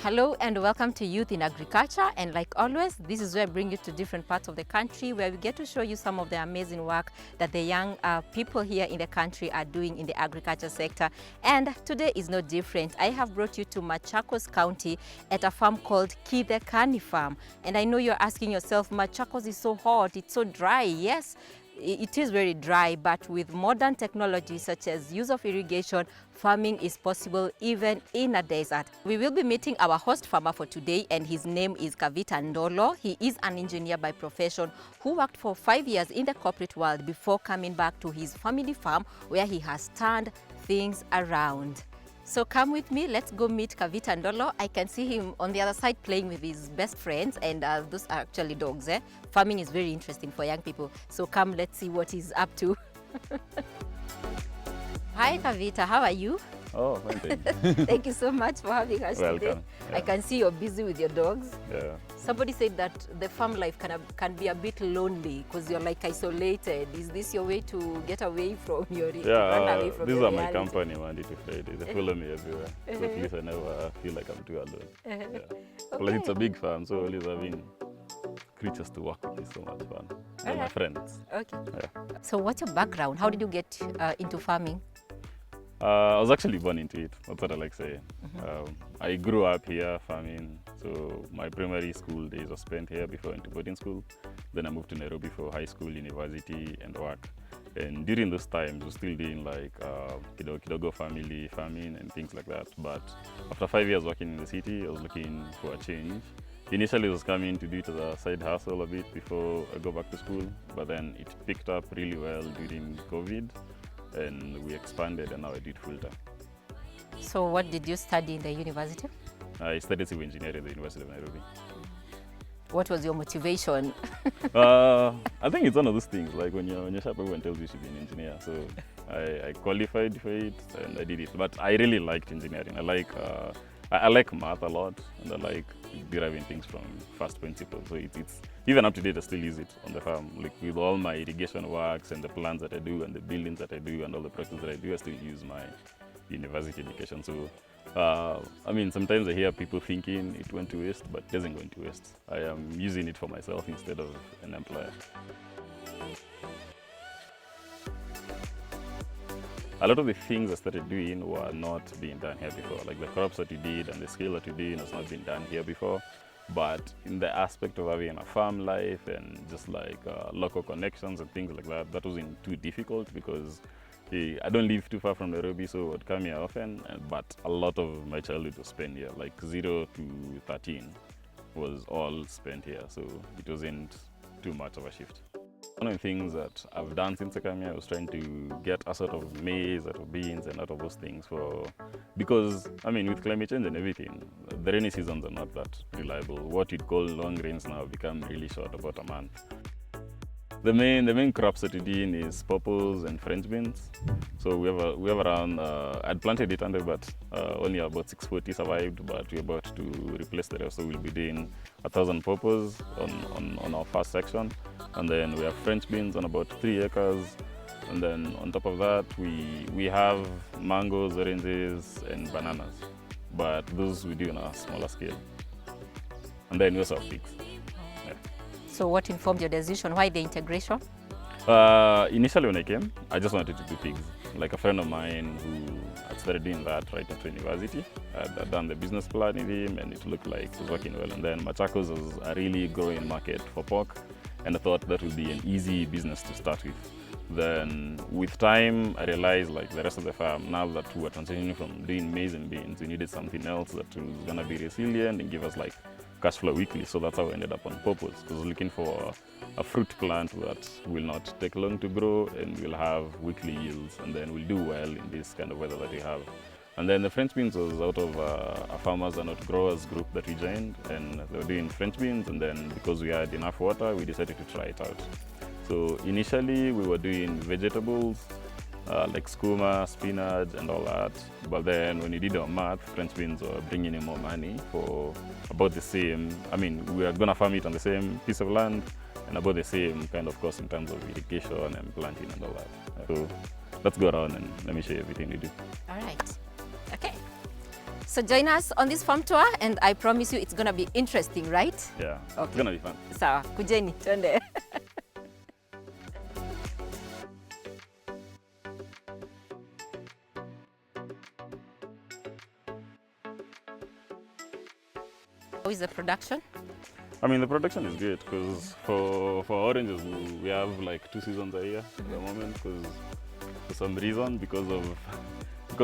Hello and welcome to Youth in Agriculture, and like always, this is where I bring you to different parts of the country where we get to show you some of the amazing work that the young people here in the country are doing in the agriculture sector. And today is no different. I have brought you to Machakos County at a farm called Kidekani Farm. And I know you're asking yourself, Machakos is so hot, it's so dry. Yes, it is very dry, but with modern technology such as use of irrigation, farming is possible even in a desert. We will be meeting our host farmer for today, and his name is Kavita Ndolo. He is an engineer by profession who worked for 5 years in the corporate world before coming back to his family farm where he has turned things around. So come with me, let's go meet Kavita Ndolo. I can see him on the other side playing with his best friends, and those are actually dogs. Farming is very interesting for young people. So come, let's see what he's up to. Hi Kavita, how are you? Oh, fine. Thank you so much for having us today. Welcome. Yeah. I can see you're busy with your dogs. Yeah. Somebody said that the farm life can be a bit lonely because you're like isolated. Is this your way to get away from your run away from these your are my reality? company Monday to Friday. They follow me everywhere. So at least I never feel like I'm too alone. Yeah. Plus it's a big farm, so always having creatures to work with is so much fun. And my friends. Okay. Yeah. So what's your background? How did you get into farming? I was actually born into it. That's what I like saying. I grew up here farming. So my primary school days were spent here before I went to boarding school. Then I moved to Nairobi for high school, university, and work. And during those times, we're still doing like kidogo family farming and things like that. But after 5 years working in the city, I was looking for a change. Initially, I was coming to do it as a side hustle a bit before I go back to school. But then it picked up really well during COVID. And we expanded, and now I do it full time. So what did you study in the university? I studied civil engineering at the University of Nairobi. What was your motivation? I think it's one of those things, like when you're sharp, everyone tells you should be an engineer. So I qualified for it and I did it. But I really liked engineering. I like math a lot, and I like deriving things from first principles. So it's even up to date, I still use it on the farm. Like with all my irrigation works and the plants that I do and the buildings that I do and all the projects that I do, I still use my university education. So, I mean, sometimes I hear people thinking it went to waste, but it doesn't go into waste. I am using it for myself instead of an employer. A lot of the things I started doing were not being done here before. Like the crops that we did and the skill that we did has not been done here before. But in the aspect of having a farm life and just like local connections and things like that, that wasn't too difficult because I don't live too far from Nairobi, so I'd come here often. But a lot of my childhood was spent here, like 0 to 13 was all spent here. So it wasn't too much of a shift. One of the things that I've done since I came here was trying to get a sort of maize out of beans and out of those things because I mean with climate change and everything, the rainy seasons are not that reliable. What you'd call long rains now become really short, about a month. The main crops that we do is purples and French beans. So we have around I'd planted 800, but only about 640 survived. But we're about to replace the rest. So we'll be doing 1,000 purples on our first section, and then we have French beans on about 3 acres. And then on top of that, we have mangoes, oranges, and bananas. But those we do on a smaller scale. And then we also have pigs. So what informed your decision? Why the integration? Initially when I came, I just wanted to do pigs. Like a friend of mine who had started doing that right after university. I'd done the business plan with him and it looked like it was working well. And then Machakos was a really growing market for pork, and I thought that would be an easy business to start with. Then with time, I realized like the rest of the farm, now that we were transitioning from doing maize and beans, we needed something else that was gonna be resilient and give us like cash flow weekly. So that's how I ended up on purpose, because I was looking for a fruit plant that will not take long to grow and will have weekly yields, and then will do well in this kind of weather that we have. And then the French beans was out of a farmers and not growers group that we joined, and they were doing French beans, and then because we had enough water, we decided to try it out. So initially we were doing vegetables, like skooma, spinach and all that. But then when we did our math, French beans were bringing in more money for about the same. I mean, we are gonna farm it on the same piece of land and about the same kind of cost in terms of irrigation and planting and all that. So let's go around and let me show you everything we do. All right. Okay. So join us on this farm tour, and I promise you it's gonna be interesting, right? Yeah, it's Okay. gonna be fun. Sawa, kujeni, twende. How is the production? I mean, the production is great because for oranges, we have like 2 seasons a year at the moment because for some reason, because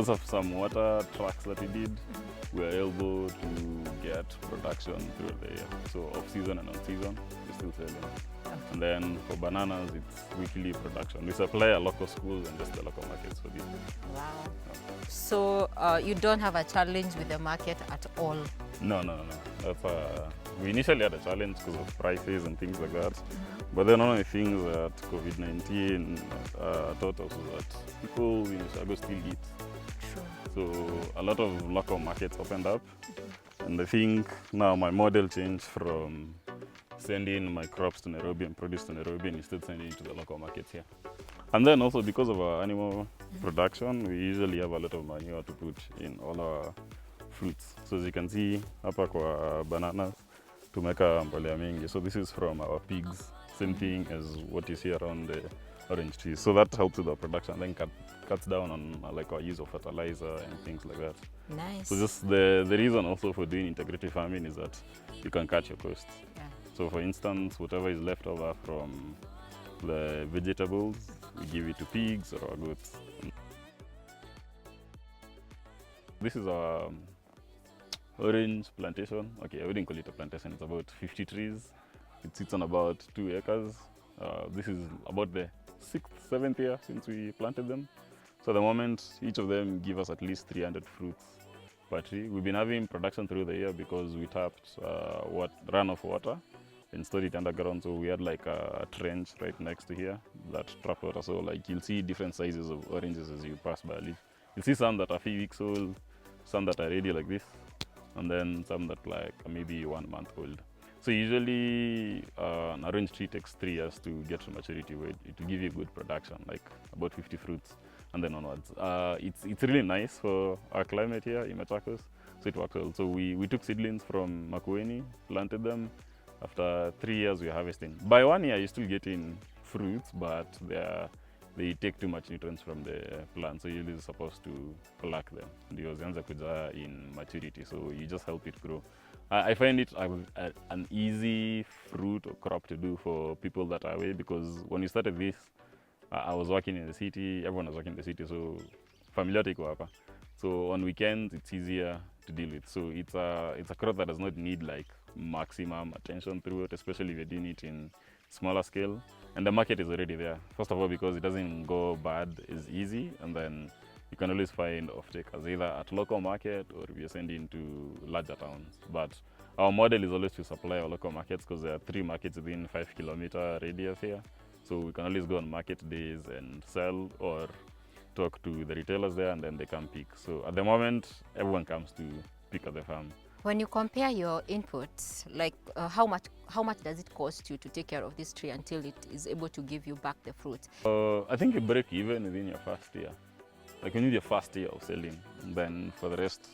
of some water tracks that we did, we are able to get production through the year. So off season and on season, we're still selling. And then for bananas, it's weekly production. We supply our local schools and just the local markets for this. Wow. So you don't have a challenge with the market at all? No. That's we initially had a challenge because of prices and things like that. But then one of the things that COVID-19 taught us was that people in Chicago still eat. True. So a lot of local markets opened up. And I think now my model changed from sending my crops to Nairobi and produce to Nairobi and instead sending it to the local markets here. And then also because of our animal production, we usually have a lot of manure to put in all our fruits. So as you can see, hapa kwa bananas, tumeka mbolea mingi. So this is from our pigs, same thing as what you see around the orange trees. So that helps with our production, then cuts down on like our use of fertilizer and things like that. Nice. So just the reason also for doing integrative farming is that you can cut your costs. Yeah. So for instance, whatever is left over from the vegetables, we give it to pigs or our goats. This is our orange plantation. Okay, I wouldn't call it a plantation, it's about 50 trees. It sits on about 2 acres. This is about the 6th, 7th year since we planted them. So at the moment, each of them give us at least 300 fruits per tree. We've been having production through the year because we tapped runoff water and stored it underground. So we had like a trench right next to here that trapped water. So like you'll see different sizes of oranges as you pass by. You'll see some that are a few weeks old, some that are ready like this, and then some that like maybe 1 month old. So usually an orange tree takes 3 years to get to maturity where it will give you good production, like about 50 fruits and then onwards. It's really nice for our climate here in Machakos, so it works well. So we took seedlings from Makueni, planted them. After 3 years we're harvesting. By 1 year you're still getting fruits, but they take too much nutrients from the plant, so you're really supposed to pluck them because zianza kuja in maturity, so you just help it grow. I find it an easy fruit or crop to do for people that are away because when we started this, I was working in the city, everyone was working in the city, so familiarity iko hapa. So on weekends it's easier to deal with. So it's a crop that does not need like maximum attention through it, especially if you're doing it in smaller scale. And the market is already there. First of all, because it doesn't go bad, it's easy, and then you can always find off-takers either at local market or if you're sending to larger towns. But our model is always to supply our local markets because there are 3 markets within 5-kilometer radius here. So we can always go on market days and sell or talk to the retailers there and then they come pick. So at the moment, everyone comes to pick at the farm. When you compare your inputs, like how much does it cost you to take care of this tree until it is able to give you back the fruit? I think you break even within your first year. Like you need your first year of selling, and then for the rest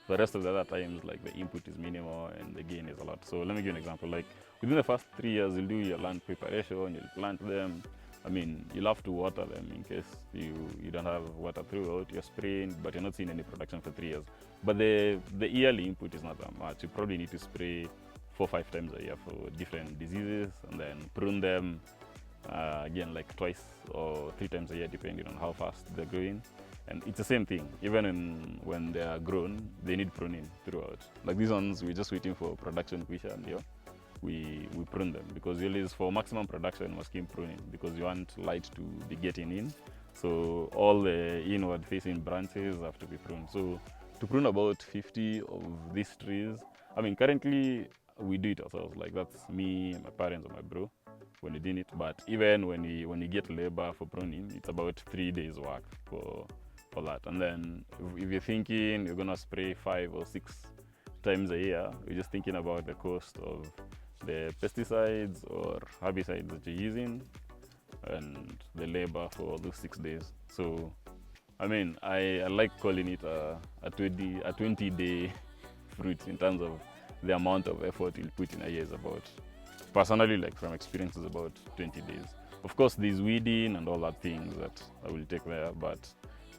of the other times, like the input is minimal and the gain is a lot. So let me give you an example. Like within the first 3 years, you'll do your land preparation, you'll plant them. I mean, you'll have to water them in case you don't have water throughout. You're spraying, but you're not seeing any production for 3 years. But the yearly input is not that much. You probably need to spray 4 or 5 times a year for different diseases, and then prune them again like twice or 3 times a year, depending on how fast they're growing. And it's the same thing. Even when they are grown, they need pruning throughout. Like these ones, we're just waiting for production kuisha, and we prune them because usually for maximum production, you must keep pruning because you want light to be getting in. So all the inward facing branches have to be pruned. So to prune about 50 of these trees, I mean, currently we do it ourselves. Like that's me, my parents, or my bro when we're doing it. But even when you get labor for pruning, it's about 3 days work for that. And then if you're thinking you're gonna spray 5 or 6 times a year, you're just thinking about the cost of the pesticides or herbicides that you're using and the labor for those 6 days. So I mean, I like calling it a 20-day fruit in terms of the amount of effort you'll put in a year is about, personally, like from experience, is about 20 days. Of course, there's weeding and all that things that I will take there, but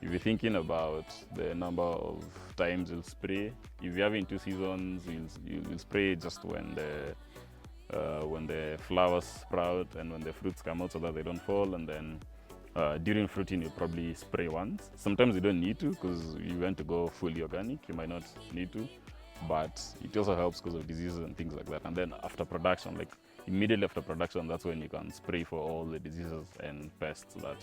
if you're thinking about the number of times you'll spray, if you're having 2 seasons, you'll spray just when the flowers sprout and when the fruits come out so that they don't fall, and then during fruiting you'll probably spray once. Sometimes you don't need to because you want to go fully organic, you might not need to, but it also helps because of diseases and things like that. And then after production, like immediately after production, that's when you can spray for all the diseases and pests that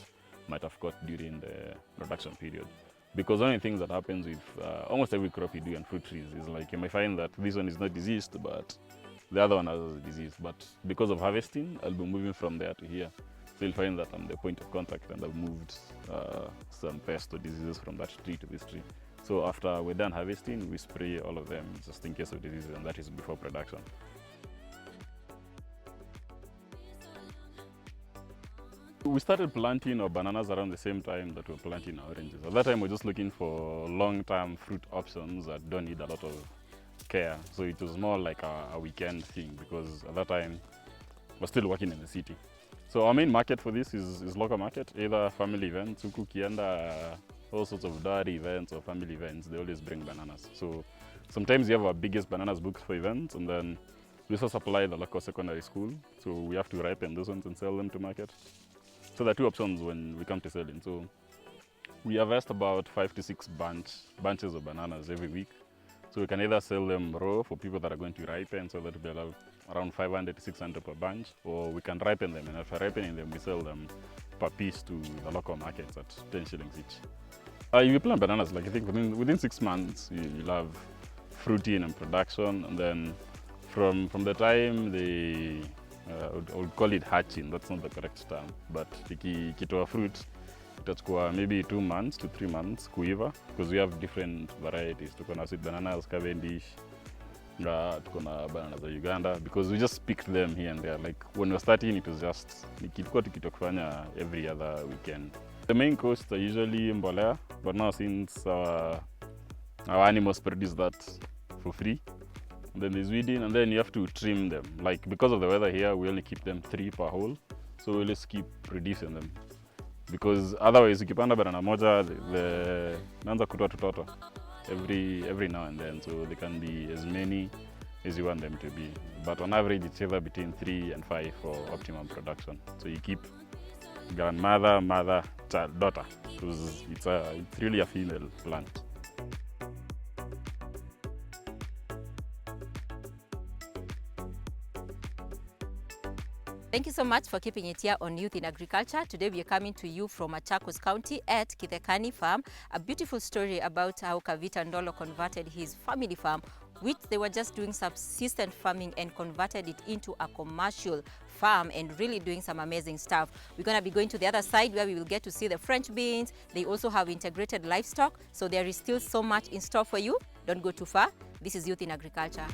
might have caught during the production period. Because one of the things that happens with almost every crop you do in fruit trees is like you may find that this one is not diseased, but the other one has a disease. But because of harvesting, I'll be moving from there to here. So you'll find that I'm the point of contact and I've moved some pests or diseases from that tree to this tree. So after we're done harvesting, we spray all of them just in case of diseases, and that is before production. We started planting our bananas around the same time that we were planting our oranges. At that time, we were just looking for long-term fruit options that don't need a lot of care. So it was more like a weekend thing because at that time, we're still working in the city. So our main market for this is local market, either family events, huku kienda, all sorts of dairy events or family events, they always bring bananas. So sometimes you have our biggest bananas booked for events, and then we also supply the local secondary school. So we have to ripen those ones and sell them to market. So there are 2 options when we come to selling. So we harvest about 5 to 6 bunches of bananas every week. So we can either sell them raw for people that are going to ripen, so that will be around 500 to 600 per bunch, or we can ripen them, and after ripening them, we sell them per piece to the local markets at 10 shillings each. If you plant bananas, like I think within 6 months, you'll have fruiting and production, and then from the time they I would call it hatching, that's not the correct term, but ikitoa fruit itachukua maybe 2 months to 3 months kuiva, because we have different varieties. Tuko na sweet bananas, Cavendish, tuko na bananas za Uganda, because we just picked them here and there. Like when we were starting, it was just kilikuwa tukitokufanya every other weekend. The main costs are usually mbolea, but now since our animals produce that for free, then there's weeding, and then you have to trim them. Like because of the weather here, we only keep them 3 per hole, so we'll just keep reducing them. Because otherwise, ukipanda banana moja, naanza kutoa tutoto every now and then, so they can be as many as you want them to be. But on average, it's either between 3 and 5 for optimum production. So you keep grandmother, mother, child, daughter, because it's really a female plant. Thank you so much for keeping it here on Youth in Agriculture. Today we are coming to you from Machakos County at Kithekani Farm. A beautiful story about how Kavita Ndolo converted his family farm, which they were just doing subsistence farming, and converted it into a commercial farm and really doing some amazing stuff. We're going to be going to the other side where we will get to see the French beans. They also have integrated livestock, so there is still so much in store for you. Don't go too far. This is Youth in Agriculture.